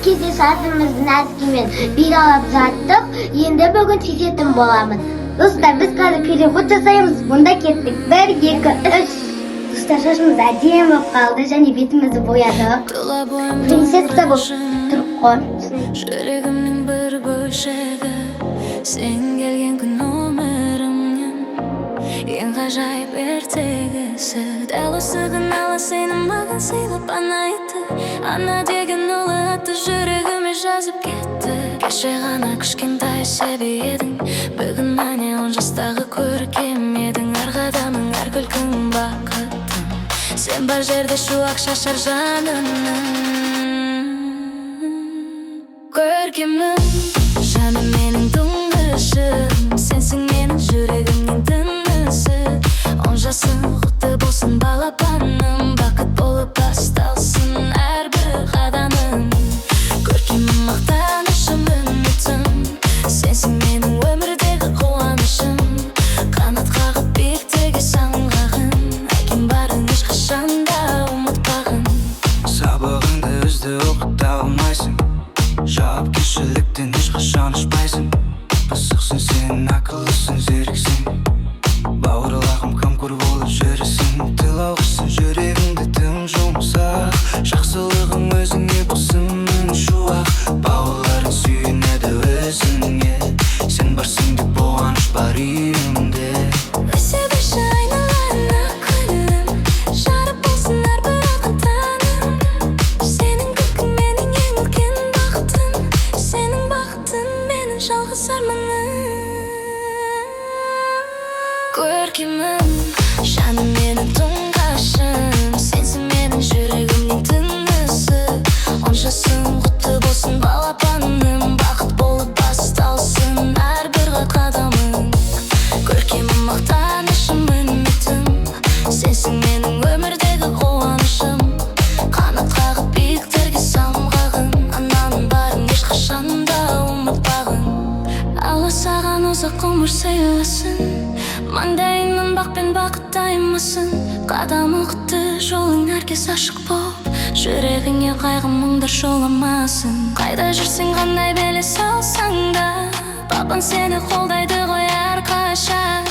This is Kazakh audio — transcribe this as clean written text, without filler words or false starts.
кезде сазымыздың әскімен биралап жаттық, енді бүгін шешетін боламыз. Достар, біз қазір переход жасаймыз. Мұнда кеттік. 1, 2, 3. Достар, шашымыз әдемі болып қалды және бетімізді боядық. Принцесса болып тұрып қой. Жүрегімнің бір бөлшегі, сен келген күн өмірімнен ең ғажайып ертегісі. Дәл осы күн алла сенің маған сыйлап ана етті. Ана деген ұлы атты жүрегіме жазып кетті. Кеше ғана кішкентай сәби едің, бүгін міне 10 жастағы көркем едің. Әр қадамың, әр күлкің бақытым, сен бар жерде шуақ шашар жанымның. Көркемім, жаным менің тұңғышым, сенсің менің жүрегімнің тынысы. 10 жасың құтты болсын балапаным, бақыт болып басталсын әрбір қадамың. Көркемім, мақтанышым, үмітім, сенсің менің өмірдегі қуанышым. Қанат қағып биіктіге самғағын, әкем барын ешқашанда ұмытпағын. Сабағыңды өзді оқыта алмайсың, жауапкершіліктен ешқашан ұшпайсың. Пысықсың сен, ақыллысың, зерексің, бауырлағым қамқор болып жүресің. Тіл алғышсың, жүрегіңді тым жұмсақ, жақсылығың өзіңе болсын шуақ. Бауырларың сүйінеді өзіңе, сен барсың деп қуаныш бар үйімде. Өсе берші айналайын ақ күнім, жарық болсын әрбір ақ таңым. Сенің күлкің менің ең үлкен бақытым, сенің бақытың менің жалғыз арманым. Көркемім, жаным менің тұңғашым, сенсің менің жүрегімнің тынысы. 10 жасың құтты болсын балапаным, бақыт болып басталсын әрбір қадамың. Көркемім, мақтанышым, үмітім, сенсің менің өмірдегі қуанышым. Қанат қағып биіктерге самғағын, ананың барын ешқашанда ұмытпағын. Алла саған ұзақ ғұмыр сыйласын, маңдайыңнан бақ пен бақыт таймасын. Қадамың құтты, жолың әркез ашық боп, жүрегіңе қайғы мұңдар жоламасын. Қайда жүрсең, қандай белес алсаң да, папаң сені қолдайды ғой әрқашан.